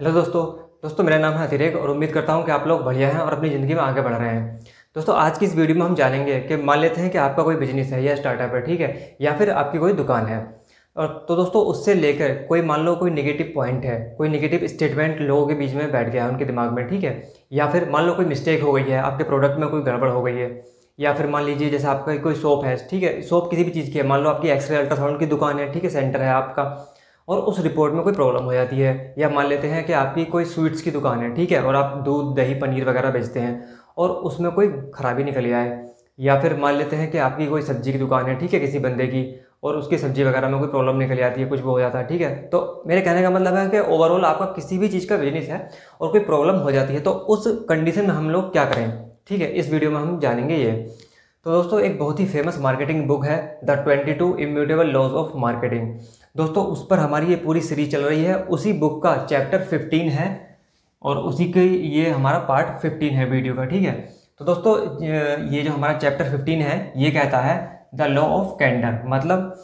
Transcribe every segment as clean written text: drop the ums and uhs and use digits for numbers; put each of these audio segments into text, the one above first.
Hello दोस्तों मेरा नाम है अतिरेक और उम्मीद करता हूं कि आप लोग बढ़िया हैं और अपनी ज़िंदगी में आगे बढ़ रहे हैं। दोस्तों आज की इस वीडियो में हम जानेंगे कि मान लेते हैं कि आपका कोई बिजनेस है या स्टार्टअप है, ठीक है, या फिर आपकी कोई दुकान है। और तो दोस्तों उससे लेकर कोई मान लो कोई नेगेटिव पॉइंट है, कोई नेगेटिव स्टेटमेंट लोगों के बीच में बैठ गया है उनके दिमाग में, ठीक है, या फिर मान लो कोई मिस्टेक हो गई है, आपके प्रोडक्ट में कोई गड़बड़ हो गई है, या फिर मान लीजिए जैसे आपका कोई शॉप है, ठीक है, शॉप किसी भी चीज़ की है, मान लो आपकी एक्सरे अल्ट्रासाउंड की दुकान है, ठीक है, सेंटर है आपका, और उस रिपोर्ट में कोई प्रॉब्लम हो जाती है। या मान लेते हैं कि आपकी कोई स्वीट्स की दुकान है, ठीक है, और आप दूध दही पनीर वगैरह बेचते हैं और उसमें कोई खराबी निकल आए। या फिर मान लेते हैं कि आपकी कोई सब्जी की दुकान है, ठीक है, किसी बंदे की, और उसकी सब्जी वगैरह में कोई प्रॉब्लम निकल आती है, कुछ भी हो जाता है, ठीक है। तो मेरे कहने का मतलब है कि ओवरऑल आपका किसी भी चीज़ का बिजनेस है और कोई प्रॉब्लम हो जाती है तो उस कंडीशन में हम लोग क्या करें, ठीक है, इस वीडियो में हम जानेंगे ये। तो दोस्तों एक बहुत ही फेमस मार्केटिंग बुक है the 22 immutable laws of marketing. दोस्तों उस पर हमारी ये पूरी सीरीज चल रही है, उसी बुक का चैप्टर 15 है और उसी के ये हमारा पार्ट 15 है वीडियो का, ठीक है। तो दोस्तों ये जो हमारा चैप्टर 15 है ये कहता है द लॉ ऑफ कैंडर, मतलब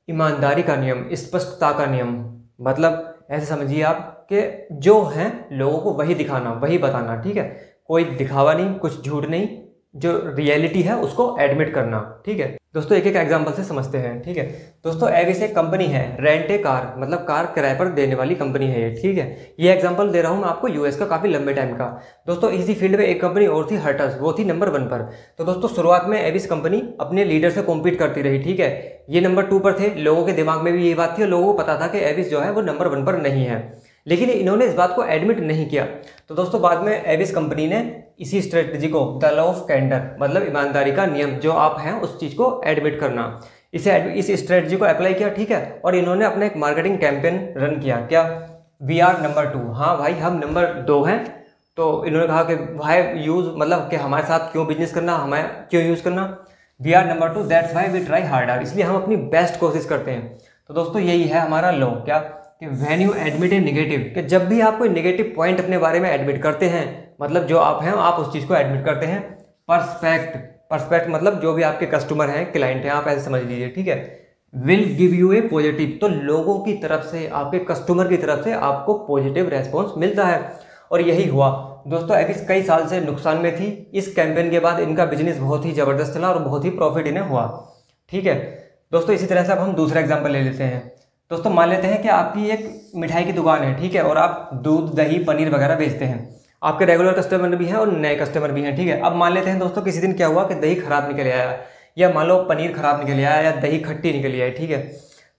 ईमानदारी का नियम, स्पष्टता का नियम। मतलब ऐसे समझिए आप कि जो है लोगों को वही दिखाना, वही बताना, ठीक है, कोई दिखावा नहीं, कुछ झूठ नहीं, जो रियलिटी है उसको एडमिट करना, ठीक है। दोस्तों एक एक एग्जांपल से समझते हैं, ठीक है। दोस्तों एविस एक कंपनी है, रेंट ए कार, मतलब कार किराए पर देने वाली कंपनी है ये, ठीक है। ये एग्जांपल दे रहा हूँ मैं आपको यूएस का, काफ़ी लंबे टाइम का। दोस्तों इसी फील्ड में एक कंपनी और थी, हर्टस, वो थी नंबर 1 पर। तो दोस्तों शुरुआत में एविस कंपनी अपने लीडर से कॉम्पीट करती रही, ठीक है, ये नंबर 2 पर थे, लोगों के दिमाग में भी ये बात थी और लोगों को पता था कि एविस जो है वो नंबर 1 पर नहीं है, लेकिन इन्होंने इस बात को एडमिट नहीं किया। तो दोस्तों बाद में एविस कंपनी ने इसी स्ट्रेटजी को द लॉ ऑफ कैंडर, मतलब ईमानदारी का नियम, जो आप हैं उस चीज़ को एडमिट करना, इस स्ट्रेटजी को अप्लाई किया, ठीक है। और इन्होंने अपना एक मार्केटिंग कैंपेन रन किया, क्या, वी आर नंबर 2, हाँ भाई हम नंबर 2 हैं। तो इन्होंने कहा कि भाई यूज़, मतलब कि हमारे साथ क्यों बिजनेस करना, हमें क्यों यूज़ करना, we are number 2 that's why we try harder, इसलिए हम अपनी बेस्ट कोशिश करते हैं। तो दोस्तों यही है हमारा लॉ, क्या, कि when you admit A negative, कि जब भी आप कोई नेगेटिव पॉइंट अपने बारे में एडमिट करते हैं, मतलब जो आप हैं आप उस चीज़ को एडमिट करते हैं। पर्सपेक्ट मतलब जो भी आपके कस्टमर हैं, क्लाइंट हैं, आप ऐसे समझ लीजिए, ठीक है, will give U A positive, तो लोगों की तरफ से, आपके कस्टमर की तरफ से आपको पॉजिटिव रेस्पॉन्स मिलता है। और यही हुआ दोस्तों, एविस कई साल से नुकसान में थी, इस कैंपेन के बाद इनका बिजनेस बहुत ही ज़बरदस्त चला और बहुत ही प्रॉफिट इन्हें हुआ, ठीक है। दोस्तों इसी तरह से अब हम दूसरा एग्जाम्पल ले लेते हैं। दोस्तों मान लेते हैं कि आपकी एक मिठाई की दुकान है, ठीक है, और आप दूध दही पनीर वगैरह बेचते हैं, आपके रेगुलर कस्टमर भी हैं और नए कस्टमर भी हैं, ठीक है। अब मान लेते हैं दोस्तों किसी दिन क्या हुआ कि दही खराब निकल आया, या मान लो पनीर खराब निकल आया, या दही खट्टी निकल आई, ठीक है।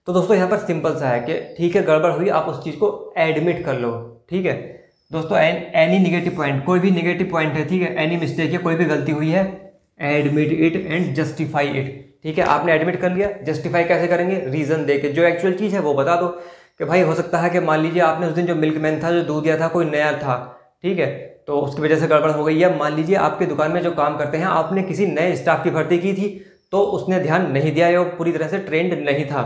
तो दोस्तों यहाँ पर सिंपल सा है कि ठीक है गड़बड़ हुई, आप उस चीज़ को एडमिट कर लो, ठीक है। दोस्तों एनी निगेटिव पॉइंट, कोई भी निगेटिव पॉइंट है, ठीक है, एनी मिस्टेक है, कोई भी गलती हुई है, admit it and justify it, ठीक है। आपने एडमिट कर लिया, जस्टिफाई कैसे करेंगे, रीज़न दे के, जो एक्चुअल चीज़ है वो बता दो कि भाई हो सकता है कि मान लीजिए आपने उस दिन जो मिल्कमैन था, जो दूध दिया था, कोई नया था, ठीक है, तो उसकी वजह से गड़बड़ हो गई। या मान लीजिए आपकी दुकान में जो काम करते हैं आपने किसी नए स्टाफ की भर्ती की थी, तो उसने ध्यान नहीं दिया या पूरी तरह से ट्रेंड नहीं था।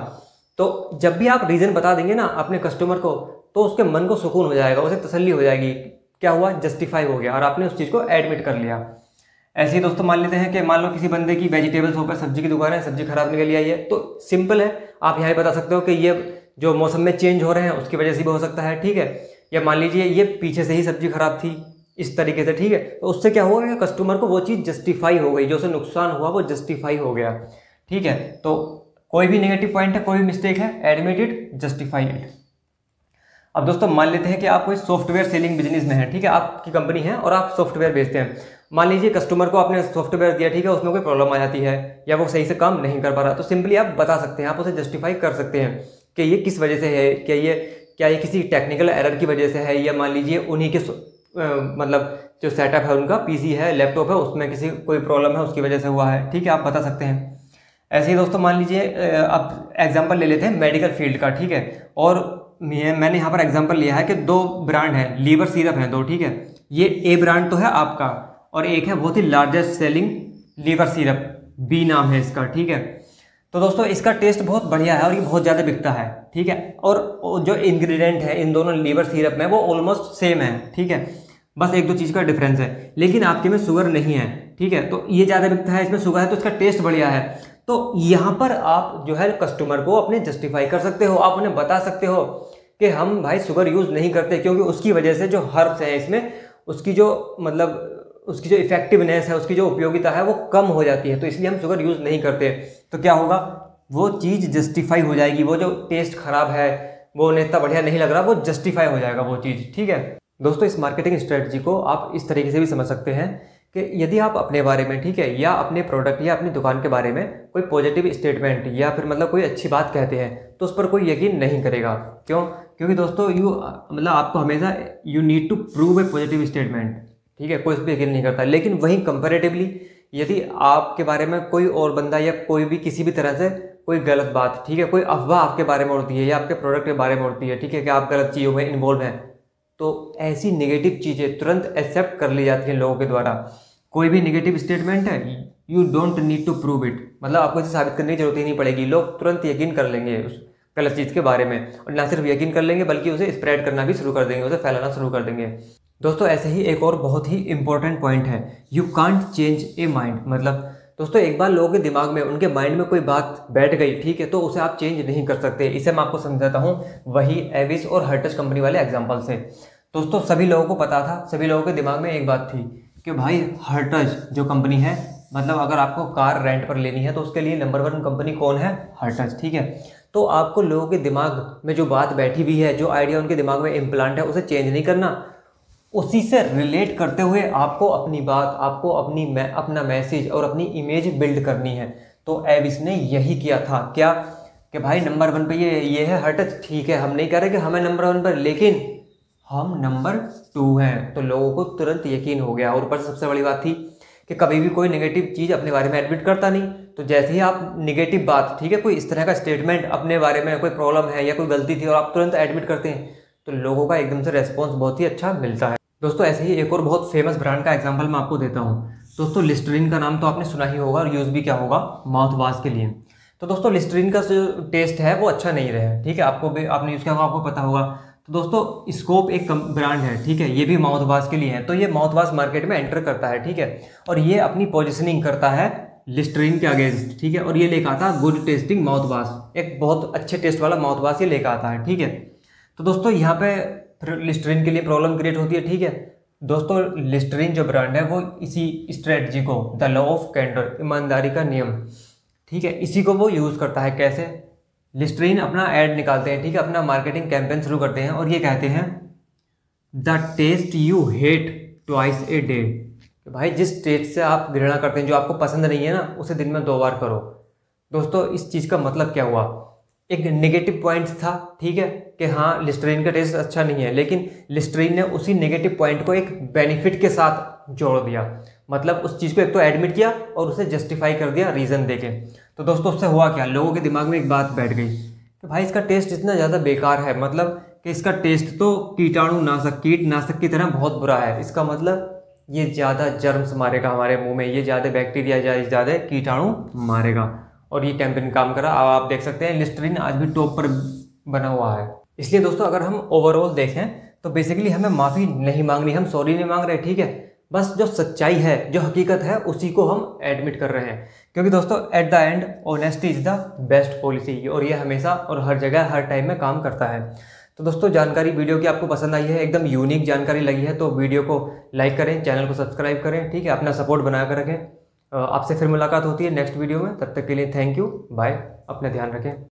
तो जब भी आप रीज़न बता देंगे ना अपने कस्टमर को, तो उसके मन को सुकून हो जाएगा, उसे तसल्ली हो जाएगी, क्या हुआ, जस्टिफाई हो गया और आपने उस चीज़ को एडमिट कर लिया। ऐसे ही दोस्तों मान लेते हैं कि मान लो किसी बंदे की वेजिटेबल शॉप है, सब्जी की दुकान है, सब्जी खराब निकल आई है, तो सिंपल है, आप यहाँ बता सकते हो कि ये जो मौसम में चेंज हो रहे हैं उसकी वजह से भी हो सकता है, ठीक है। या मान लीजिए ये पीछे से ही सब्जी खराब थी, इस तरीके से, ठीक है। तो उससे क्या हुआ कि कस्टमर को वो चीज़ जस्टिफाई हो गई, जो उसे नुकसान हुआ वो जस्टिफाई हो गया, ठीक है। तो कोई भी नेगेटिव पॉइंट है, कोई भी मिस्टेक है, एडमिट इट, जस्टिफाई इट। अब दोस्तों मान लेते हैं कि आप कोई सॉफ्टवेयर सेलिंग बिजनेस में है, ठीक है, आपकी कंपनी है और आप सॉफ्टवेयर बेचते हैं। मान लीजिए कस्टमर को आपने सॉफ्टवेयर दिया, ठीक है, उसमें कोई प्रॉब्लम आ जाती है या वो सही से काम नहीं कर पा रहा, तो सिंपली आप बता सकते हैं, आप उसे जस्टिफाई कर सकते हैं कि ये किस वजह से है, क्या ये किसी टेक्निकल एरर की वजह से है, या मान लीजिए उन्हीं के मतलब जो सेटअप है उनका, पीसी है, लैपटॉप है, उसमें किसी कोई प्रॉब्लम है उसकी वजह से हुआ है, ठीक है, आप बता सकते हैं। ऐसे ही दोस्तों मान लीजिए आप एग्जाम्पल ले लेते हैं मेडिकल फील्ड का, ठीक है, और मैंने यहाँ पर एग्जांपल लिया है कि 2 ब्रांड हैं, लीवर सिरप हैं 2, ठीक है। ये ए ब्रांड तो है आपका और एक है बहुत ही लार्जेस्ट सेलिंग लीवर सिरप, बी नाम है इसका, ठीक है। तो दोस्तों इसका टेस्ट बहुत बढ़िया है और ये बहुत ज़्यादा बिकता है, ठीक है, और जो इंग्रेडिएंट है इन दोनों लीवर सिरप में वो ऑलमोस्ट सेम है, ठीक है, बस 1-2 चीज़ का डिफरेंस है, लेकिन आपके में शुगर नहीं है, ठीक है। तो ये ज़्यादा बिकता है, इसमें शुगर है, तो इसका टेस्ट बढ़िया है। तो यहाँ पर आप जो है कस्टमर को अपने जस्टिफाई कर सकते हो, आप उन्हें बता सकते हो कि हम भाई शुगर यूज़ नहीं करते, क्योंकि उसकी वजह से जो हर्ब्स हैं इसमें, उसकी जो उसकी जो इफेक्टिवनेस है, उसकी जो उपयोगिता है वो कम हो जाती है, तो इसलिए हम शुगर यूज़ नहीं करते। तो क्या होगा, वो चीज़ जस्टिफाई हो जाएगी, वो जो टेस्ट खराब है, वो उन्हें इतना बढ़िया नहीं लग रहा, वो जस्टिफाई हो जाएगा वो चीज़, ठीक है। दोस्तों इस मार्केटिंग स्ट्रेटजी को आप इस तरीके से भी समझ सकते हैं कि यदि आप अपने बारे में, ठीक है, या अपने प्रोडक्ट या अपनी दुकान के बारे में कोई पॉजिटिव स्टेटमेंट या फिर कोई अच्छी बात कहते हैं, तो उस पर कोई यकीन नहीं करेगा। क्यों? क्योंकि दोस्तों आपको हमेशा you need to prove a positive statement, ठीक है, कोई उस पर यकीन नहीं करता। लेकिन वहीं कंपैरेटिवली यदि आपके बारे में कोई और बंदा या कोई भी किसी भी तरह से कोई गलत बात, ठीक है, कोई अफवाह आपके बारे में उड़ती है या आपके प्रोडक्ट के बारे में उड़ती है, ठीक है, कि आप गलत चीज़ों में इन्वॉल्व हैं, तो ऐसी नेगेटिव चीज़ें तुरंत एक्सेप्ट कर ली जाती हैं लोगों के द्वारा। कोई भी नेगेटिव स्टेटमेंट है, you don't need to prove it, आपको इसे साबित करने की जरूरत ही नहीं पड़ेगी, लोग तुरंत यकीन कर लेंगे उस गलत चीज़ के बारे में, और ना सिर्फ यकीन कर लेंगे बल्कि उसे स्प्रेड करना भी शुरू कर देंगे, उसे फैलाना शुरू कर देंगे। दोस्तों ऐसे ही एक और बहुत ही इंपॉर्टेंट पॉइंट है, you can't change a mind. दोस्तों एक बार लोगों के दिमाग में, उनके माइंड में कोई बात बैठ गई, ठीक है, तो उसे आप चेंज नहीं कर सकते। इसे मैं आपको समझाता हूँ वही एविस और हर्टज कंपनी वाले एग्जाम्पल से। दोस्तों सभी लोगों को पता था, सभी लोगों के दिमाग में एक बात थी कि भाई हर्टज जो कंपनी है, अगर आपको कार रेंट पर लेनी है तो उसके लिए नंबर 1 कंपनी कौन है? हर्टज, ठीक है। तो आपको लोगों के दिमाग में जो बात बैठी हुई है, जो आइडिया उनके दिमाग में इम्प्लांट है, उसे चेंज नहीं करना, उसी से रिलेट करते हुए आपको अपनी बात, आपको अपना मैसेज और अपनी इमेज बिल्ड करनी है। तो एविस ने यही किया था। क्या? कि भाई नंबर 1 पे ये है हर्टज, ठीक है, हम नहीं कह रहे कि हमें नंबर 1 पर, लेकिन हम नंबर 2 हैं। तो लोगों को तुरंत यकीन हो गया। और ऊपर से सबसे बड़ी बात थी कि कभी भी कोई नेगेटिव चीज़ अपने बारे में एडमिट करता नहीं, तो जैसे ही आप नेगेटिव बात, ठीक है, कोई इस तरह का स्टेटमेंट, अपने बारे में कोई प्रॉब्लम है या कोई गलती थी और आप तुरंत एडमिट करते हैं, तो लोगों का एकदम से रेस्पॉन्स बहुत ही अच्छा मिलता है। दोस्तों ऐसे ही एक और बहुत फेमस ब्रांड का एग्जांपल मैं आपको देता हूँ। दोस्तों लिस्टरीन का नाम तो आपने सुना ही होगा, और यूज़ भी क्या होगा, माउथ वॉश के लिए। तो दोस्तों लिस्टरीन का जो टेस्ट है वो अच्छा नहीं रहा है, ठीक है, आपने यूज़ किया होगा, आपको पता होगा। तो दोस्तों स्कोप एक ब्रांड है, ठीक है, ये भी माउथ वॉश के लिए है। तो ये माउथ वॉश मार्केट में एंटर करता है, ठीक है, और ये अपनी पोजिशनिंग करता है लिस्टरीन के अगेंस्ट, ठीक है, और ये लेकर आता है गुड टेस्टिंग माउथ वॉश, एक बहुत अच्छे टेस्ट वाला माउथ वॉश ये लेकर आता है, ठीक है। तो दोस्तों यहाँ पे फिर लिस्टरीन के लिए प्रॉब्लम क्रिएट होती है, ठीक है। दोस्तों लिस्टरीन जो ब्रांड है वो इसी स्ट्रेटजी को, द लॉ ऑफ कैंडर, ईमानदारी का नियम, ठीक है, इसी को वो यूज़ करता है। कैसे? लिस्टरीन अपना ऐड निकालते हैं, ठीक है, अपना मार्केटिंग कैंपेन शुरू करते हैं और ये कहते हैं the taste you hate twice a day. भाई जिस टेस्ट से आप घृणा करते हैं, जो आपको पसंद नहीं है ना, उसे दिन में 2 बार करो। दोस्तों इस चीज़ का मतलब क्या हुआ? एक नेगेटिव पॉइंट था, ठीक है, कि हाँ लिस्टरीन का टेस्ट अच्छा नहीं है, लेकिन लिस्टरीन ने उसी नेगेटिव पॉइंट को एक बेनिफिट के साथ जोड़ दिया। उस चीज़ को एक तो एडमिट किया और उसे जस्टिफाई कर दिया रीज़न देके। तो दोस्तों उससे हुआ क्या, लोगों के दिमाग में एक बात बैठ गई कि भाई इसका टेस्ट इतना ज़्यादा बेकार है, कि इसका टेस्ट तो कीटनाशक की तरह बहुत बुरा है। इसका ये ज़्यादा जर्म्स मारेगा हमारे मुंह में, ये ज़्यादा बैक्टीरिया, ज़्यादा कीटाणु मारेगा। और ये कैंपेन काम करा। अब आप देख सकते हैं लिस्टरीन आज भी टॉप पर बना हुआ है। इसलिए दोस्तों अगर हम ओवरऑल देखें तो बेसिकली हमें माफ़ी नहीं मांगनी, हम सॉरी नहीं मांग रहे, ठीक है, बस जो सच्चाई है, जो हकीकत है, उसी को हम एडमिट कर रहे हैं। क्योंकि दोस्तों at the end honesty is the best policy, और ये हमेशा और हर जगह हर टाइम में काम करता है। तो दोस्तों जानकारी वीडियो की आपको पसंद आई है, एकदम यूनिक जानकारी लगी है, तो वीडियो को लाइक करें, चैनल को सब्सक्राइब करें, ठीक है, अपना सपोर्ट बना कर रखें। आपसे फिर मुलाकात होती है नेक्स्ट वीडियो में, तब तक के लिए थैंक यू, बाय, अपना ध्यान रखें।